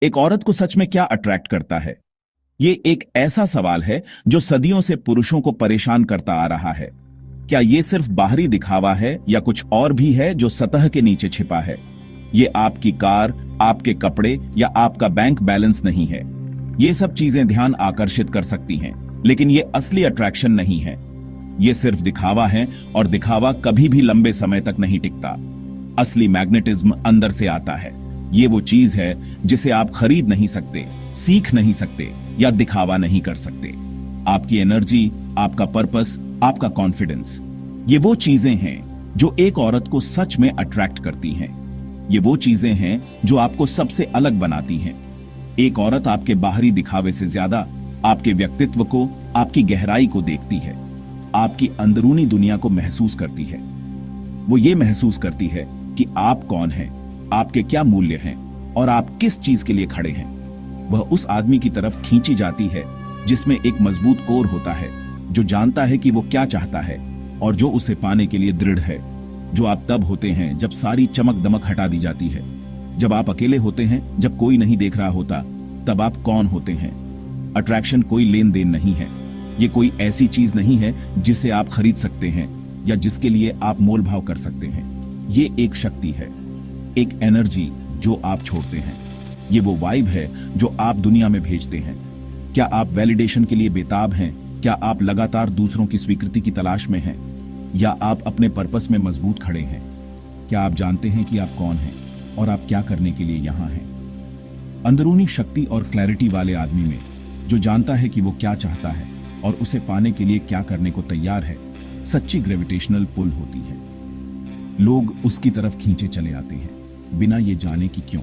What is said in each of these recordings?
एक औरत को सच में क्या अट्रैक्ट करता है? ये एक ऐसा सवाल है जो सदियों से पुरुषों को परेशान करता आ रहा है। क्या ये सिर्फ बाहरी दिखावा है या कुछ और भी है जो सतह के नीचे छिपा है? ये आपकी कार, आपके कपड़े या आपका बैंक बैलेंस नहीं है। ये सब चीजें ध्यान आकर्षित कर सकती हैं, लेकिन ये असली अट्रैक्शन नहीं है। ये सिर्फ दिखावा है और दिखावा कभी भी लंबे समय तक नहीं टिकता। असली मैग्नेटिज्म अंदर से आता है। ये वो चीज है जिसे आप खरीद नहीं सकते, सीख नहीं सकते या दिखावा नहीं कर सकते। आपकी एनर्जी, आपका पर्पस, आपका कॉन्फिडेंस, ये वो चीजें हैं जो एक औरत को सच में अट्रैक्ट करती हैं। ये वो चीजें हैं जो आपको सबसे अलग बनाती हैं। एक औरत आपके बाहरी दिखावे से ज्यादा आपके व्यक्तित्व को, आपकी गहराई को देखती है, आपकी अंदरूनी दुनिया को महसूस करती है। वो ये महसूस करती है कि आप कौन हैं, आपके क्या मूल्य हैं और आप किस चीज के लिए खड़े हैं। वह उस आदमी की तरफ खींची जाती है जिसमें एक मजबूत कोर होता है, जो जानता है कि वो क्या चाहता है और जो उसे पाने के लिए दृढ़ है। जो आप तब होते हैं जब सारी चमक दमक हटा दी जाती है, जब आप अकेले होते हैं, जब कोई नहीं देख रहा होता, तब आप कौन होते हैं। अट्रैक्शन कोई लेन देन नहीं है। ये कोई ऐसी चीज नहीं है जिसे आप खरीद सकते हैं या जिसके लिए आप मोल भाव कर सकते हैं। ये एक शक्ति है, एक एनर्जी जो आप छोड़ते हैं। ये वो वाइब है जो आप दुनिया में भेजते हैं। क्या आप वैलिडेशन के लिए बेताब हैं? क्या आप लगातार दूसरों की स्वीकृति की तलाश में हैं? या आप अपने पर्पस में मजबूत खड़े हैं? क्या आप जानते हैं कि आप कौन हैं और आप क्या करने के लिए यहां हैं? अंदरूनी शक्ति और क्लैरिटी वाले आदमी में, जो जानता है कि वो क्या चाहता है और उसे पाने के लिए क्या करने को तैयार है, सच्ची ग्रेविटेशनल पुल होती है। लोग उसकी तरफ खींचे चले आते हैं बिना ये जाने कि क्यों।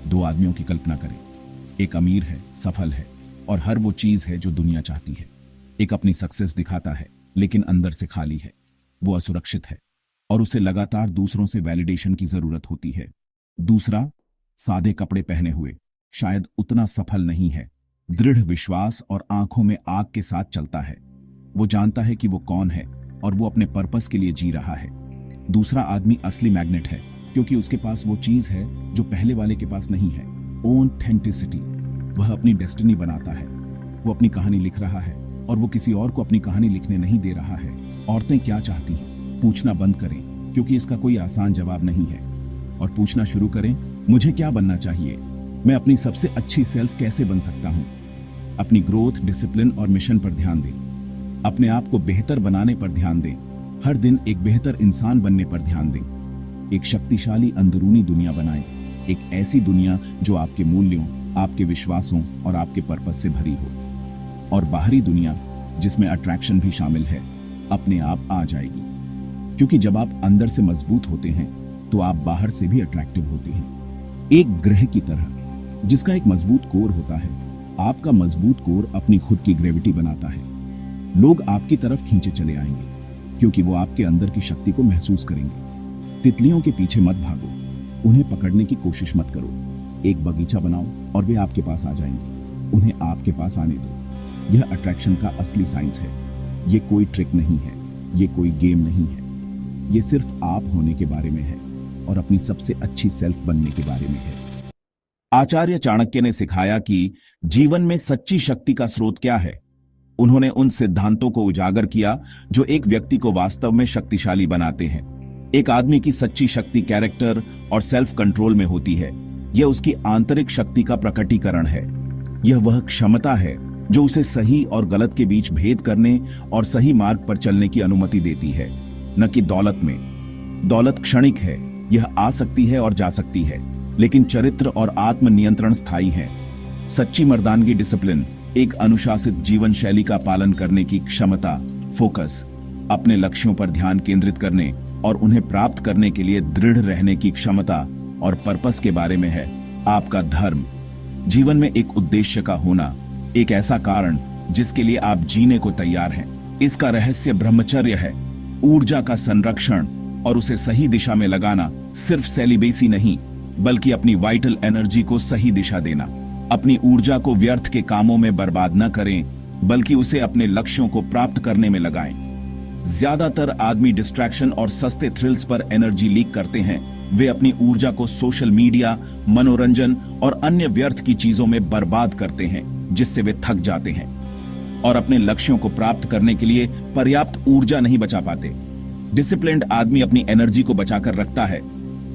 दो आदमियों की कल्पना करें। एक अमीर है, सफल है और हर वो चीज है जो दुनिया चाहती है। एक अपनी सक्सेस दिखाता है लेकिन अंदर से खाली है। वो असुरक्षित है और उसे लगातार दूसरों से वैलिडेशन की जरूरत होती है। दूसरा, सादे कपड़े पहने हुए, शायद उतना सफल नहीं है, दृढ़ विश्वास और आंखों में आग के साथ चलता है। वो जानता है कि वो कौन है और वो अपने पर्पस के लिए जी रहा है। दूसरा आदमी असली मैग्नेट है, क्योंकि उसके पास वो चीज है जो पहले वाले के पास नहीं है, ऑथेंटिसिटी। वह अपनी डेस्टिनी बनाता है। वो अपनी कहानी लिख रहा है और वो किसी और को अपनी कहानी लिखने नहीं दे रहा है। औरतें क्या चाहती हैं? पूछना बंद करें, क्योंकि इसका कोई आसान जवाब नहीं है। और पूछना शुरू करें, मुझे क्या बनना चाहिए? मैं अपनी सबसे अच्छी सेल्फ कैसे बन सकता हूं? अपनी ग्रोथ, डिसिप्लिन और मिशन पर ध्यान दें। अपने आप को बेहतर बनाने पर ध्यान दें। हर दिन एक बेहतर इंसान बनने पर ध्यान दें। एक शक्तिशाली अंदरूनी दुनिया बनाएं। एक ऐसी दुनिया जो आपके मूल्यों, आपके विश्वासों और आपके पर्पस से भरी हो। और बाहरी दुनिया, जिसमें अट्रैक्शन भी शामिल है, अपने आप आ जाएगी। क्योंकि जब आप अंदर से मजबूत होते हैं तो आप बाहर से भी अट्रैक्टिव होते हैं। एक ग्रह की तरह जिसका एक मजबूत कोर होता है। आपका मजबूत कोर अपनी खुद की ग्रेविटी बनाता है। लोग आपकी तरफ खींचे चले आएंगे क्योंकि वो आपके अंदर की शक्ति को महसूस करेंगे। तितलियों के पीछे मत भागो, उन्हें पकड़ने की कोशिश मत करो। एक बगीचा बनाओ और वे आपके पास आ जाएंगे। उन्हें आपके पास आने दो। यह अट्रैक्शन का असली साइंस है। ये कोई ट्रिक नहीं है, ये कोई गेम नहीं है। ये सिर्फ आप होने के बारे में है और अपनी सबसे अच्छी सेल्फ बनने के बारे में है। आचार्य चाणक्य ने सिखाया कि जीवन में सच्ची शक्ति का स्रोत क्या है। उन्होंने उन सिद्धांतों को उजागर किया जो एक व्यक्ति को वास्तव में शक्तिशाली बनाते हैं। एक आदमी की सच्ची शक्ति कैरेक्टर और सेल्फ कंट्रोल में होती है। यह उसकी आंतरिक शक्ति का प्रकटीकरण है। यह वह क्षमता है जो उसे सही और गलत के बीच भेद करने और सही मार्ग पर चलने की अनुमति देती है, न कि दौलत में। दौलत क्षणिक है, यह आ सकती है और जा सकती है, लेकिन चरित्र और आत्मनियंत्रण स्थायी है। सच्ची मर्दानगी डिसिप्लिन, एक अनुशासित जीवन शैली का पालन करने की क्षमता, फोकस, अपने लक्ष्यों पर ध्यान केंद्रित करने और उन्हें प्राप्त करने के लिए दृढ़ रहने की क्षमता और पर्पस के बारे में है। आपका धर्म, जीवन में एक उद्देश्य का होना, एक ऐसा कारण जिसके लिए आप जीने को तैयार हैं। इसका रहस्य ब्रह्मचर्य है, ऊर्जा का संरक्षण और उसे सही दिशा में लगाना। सिर्फ सेलिबेसी नहीं, बल्कि अपनी वाइटल एनर्जी को सही दिशा देना। अपनी ऊर्जा को व्यर्थ के कामों में बर्बाद न करें, बल्कि उसे अपने लक्ष्यों को प्राप्त करने में लगाएं। ज्यादातर आदमी डिस्ट्रैक्शन और सस्ते थ्रिल्स पर एनर्जी लीक करते हैं, वे अपनी ऊर्जा को सोशल मीडिया, मनोरंजन और अन्य व्यर्थ की चीजों में बर्बाद करते हैं, जिससे वे थक जाते हैं और अपने लक्ष्यों को प्राप्त करने के लिए पर्याप्त ऊर्जा नहीं बचा पाते। डिसिप्लिन्ड आदमी अपनी एनर्जी को बचाकर रखता है।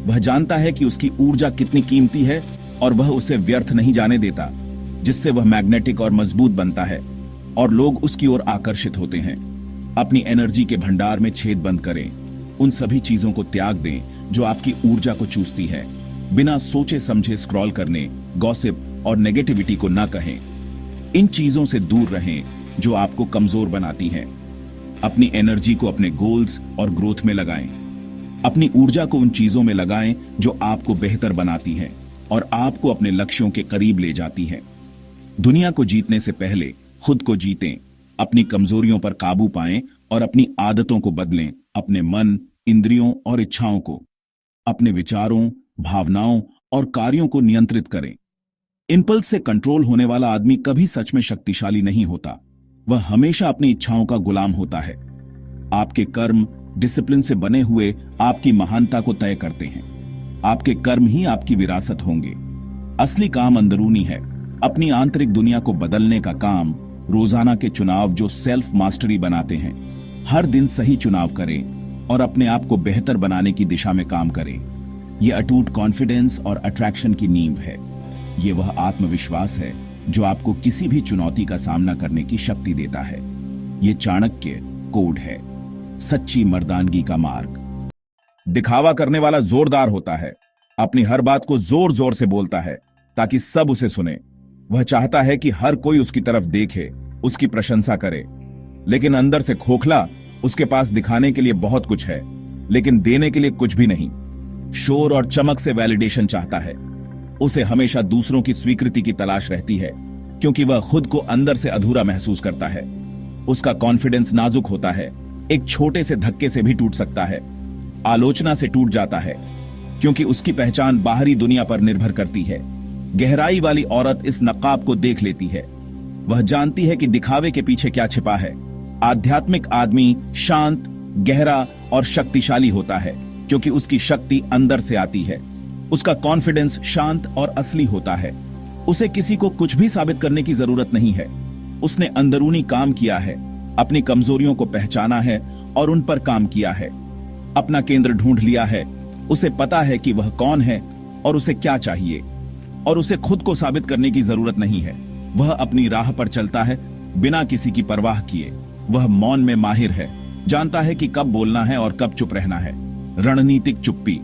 वह जानता है कि उसकी ऊर्जा कितनी कीमती है और वह उसे व्यर्थ नहीं जाने देता, जिससे वह मैग्नेटिक और मजबूत बनता है और लोग उसकी ओर आकर्षित होते हैं। अपनी एनर्जी के भंडार में छेद बंद करें। उन सभी चीजों को त्याग दें जो आपकी ऊर्जा को चूसती है। बिना सोचे समझे स्क्रॉल करने, गॉसिप और नेगेटिविटी को ना कहें। इन चीजों से दूर रहें जो आपको कमजोर बनाती हैं। अपनी एनर्जी को अपने गोल्स और ग्रोथ में लगाएं। अपनी ऊर्जा को उन चीजों में लगाएं जो आपको बेहतर बनाती हैं और आपको अपने लक्ष्यों के करीब ले जाती हैं। दुनिया को जीतने से पहले खुद को जीतें, अपनी कमजोरियों पर काबू पाएं और अपनी आदतों को बदलें। अपने मन, इंद्रियों और इच्छाओं को, अपने विचारों, भावनाओं और कार्यों को नियंत्रित करें। इंपल्स से कंट्रोल होने वाला आदमी कभी सच में शक्तिशाली नहीं होता। वह हमेशा अपनी इच्छाओं का गुलाम होता है। आपके कर्म डिसिप्लिन से बने हुए आपकी महानता को तय करते हैं। आपके कर्म ही आपकी विरासत होंगे। असली काम अंदरूनी है। अपनी आंतरिक दुनिया को बदलने का काम रोजाना के चुनाव जो सेल्फ मास्टरी बनाते हैं। हर दिन सही चुनाव करें और अपने आप को बेहतर बनाने की दिशा में काम करें। यह अटूट कॉन्फिडेंस और अट्रैक्शन की नींव है। यह वह आत्मविश्वास है जो आपको किसी भी चुनौती का सामना करने की शक्ति देता है। यह चाणक्य कोड है, सच्ची मर्दानगी का मार्ग। दिखावा करने वाला जोरदार होता है। अपनी हर बात को जोर जोर से बोलता है ताकि सब उसे सुने। वह चाहता है कि हर कोई उसकी तरफ देखे, उसकी प्रशंसा करे। लेकिन अंदर से खोखला, उसके पास दिखाने के लिए बहुत कुछ है लेकिन देने के लिए कुछ भी नहीं। शोर और चमक से वैलिडेशन चाहता है। उसे हमेशा दूसरों की स्वीकृति की तलाश रहती है क्योंकि वह खुद को अंदर से अधूरा महसूस करता है। उसका कॉन्फिडेंस नाजुक होता है, एक छोटे से धक्के से भी टूट सकता है। आलोचना से टूट जाता है क्योंकि उसकी पहचान बाहरी दुनिया पर निर्भर करती है। गहराई वाली औरत इस नकाब को देख लेती है। वह जानती है कि दिखावे के पीछे क्या छिपा है। आध्यात्मिक आदमी शांत, गहरा और शक्तिशाली होता है क्योंकि उसकी शक्ति अंदर से आती है। उसका कॉन्फिडेंस शांत और असली होता है। उसे किसी को कुछ भी साबित करने की जरूरत नहीं है। उसने अंदरूनी काम किया है, अपनी कमजोरियों को पहचाना है और उन पर काम किया है। अपना केंद्र ढूंढ लिया है। उसे पता है कि वह कौन है और उसे क्या चाहिए और उसे खुद को साबित करने की जरूरत नहीं है। वह अपनी राह पर चलता है बिना किसी की परवाह किए। वह मौन में माहिर है, जानता है कि कब बोलना है और कब चुप रहना है। रणनीतिक चुप्पी।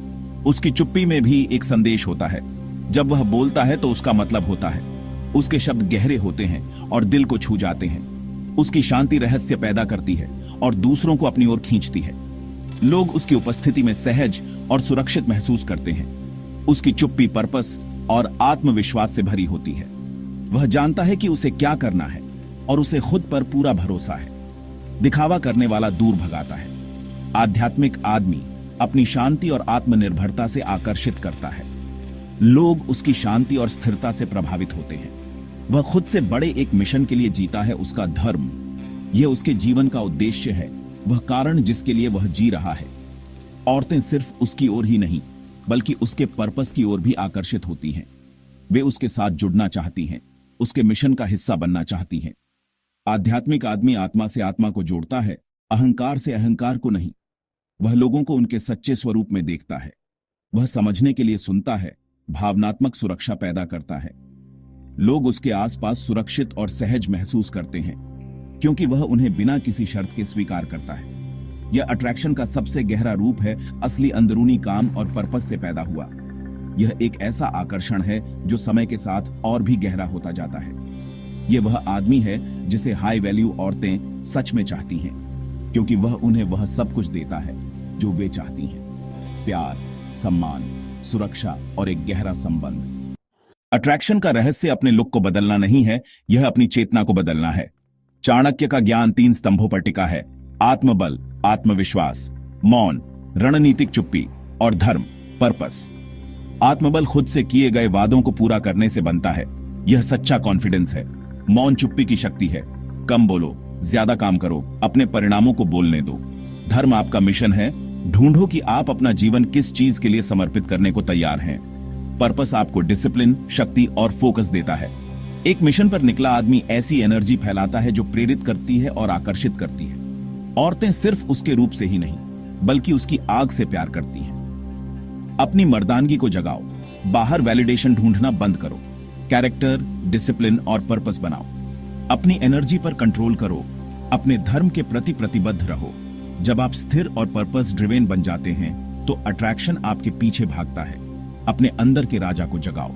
उसकी चुप्पी में भी एक संदेश होता है। जब वह बोलता है तो उसका मतलब होता है। उसके शब्द गहरे होते हैं और दिल को छू जाते हैं। उसकी शांति रहस्य पैदा करती है और दूसरों को अपनी ओर खींचती है। लोग उसकी उपस्थिति में सहज और सुरक्षित महसूस करते हैं। उसकी चुप्पी पर्पस और आत्मविश्वास से भरी होती है। वह जानता है कि उसे क्या करना है और उसे खुद पर पूरा भरोसा है। दिखावा करने वाला दूर भगाता है। आध्यात्मिक आदमी अपनी शांति और आत्मनिर्भरता से आकर्षित करता है। लोग उसकी शांति और स्थिरता से प्रभावित होते हैं। वह खुद से बड़े एक मिशन के लिए जीता है, उसका धर्म। यह उसके जीवन का उद्देश्य है, वह कारण जिसके लिए वह जी रहा है। औरतें सिर्फ उसकी ओर ही नहीं बल्कि उसके पर्पस की ओर भी आकर्षित होती हैं। वे उसके साथ जुड़ना चाहती हैं, उसके मिशन का हिस्सा बनना चाहती हैं। आध्यात्मिक आदमी आत्मा से आत्मा को जोड़ता है, अहंकार से अहंकार को नहीं। वह लोगों को उनके सच्चे स्वरूप में देखता है। वह समझने के लिए सुनता है, भावनात्मक सुरक्षा पैदा करता है। लोग उसके आसपास सुरक्षित और सहज महसूस करते हैं क्योंकि वह उन्हें बिना किसी शर्त के स्वीकार करता है। यह अट्रैक्शन का सबसे गहरा रूप है, असली अंदरूनी काम और पर्पस से पैदा हुआ। यह एक ऐसा आकर्षण है जो समय के साथ और भी गहरा होता जाता है। यह वह आदमी है जिसे हाई वैल्यू औरतें सच में चाहती हैं क्योंकि वह उन्हें वह सब कुछ देता है जो वे चाहती हैं। प्यार, सम्मान, सुरक्षा और एक गहरा संबंध। अट्रैक्शन का रहस्य अपने लुक को बदलना नहीं है, यह अपनी चेतना को बदलना है। चाणक्य का ज्ञान 3 स्तंभों पर टिका है: आत्मबल, आत्मविश्वास, मौन, रणनीतिक चुप्पी और धर्म, पर्पस। आत्मबल खुद से किए गए वादों को पूरा करने से बनता है। यह सच्चा कॉन्फिडेंस है। मौन चुप्पी की शक्ति है। कम बोलो, ज्यादा काम करो, अपने परिणामों को बोलने दो। धर्म आपका मिशन है, ढूंढो कि आप अपना जीवन किस चीज के लिए समर्पित करने को तैयार हैं। पर्पस आपको डिसिप्लिन, शक्ति और फोकस देता है। एक मिशन पर निकला आदमी ऐसी एनर्जी फैलाता है जो प्रेरित करती है और आकर्षित करती है। औरतें सिर्फ उसके रूप से ही नहीं, बल्कि उसकी आग से प्यार करती हैं। अपनी मर्दानगी को जगाओ, बाहर वैलिडेशन ढूंढना बंद करो। कैरेक्टर, डिसिप्लिन और पर्पस बनाओ। अपनी एनर्जी पर कंट्रोल करो, अपने धर्म के प्रति प्रतिबद्ध रहो। जब आप स्थिर और पर्पस ड्रिवेन बन जाते हैं तो अट्रैक्शन आपके पीछे भागता है। अपने अंदर के राजा को जगाओ।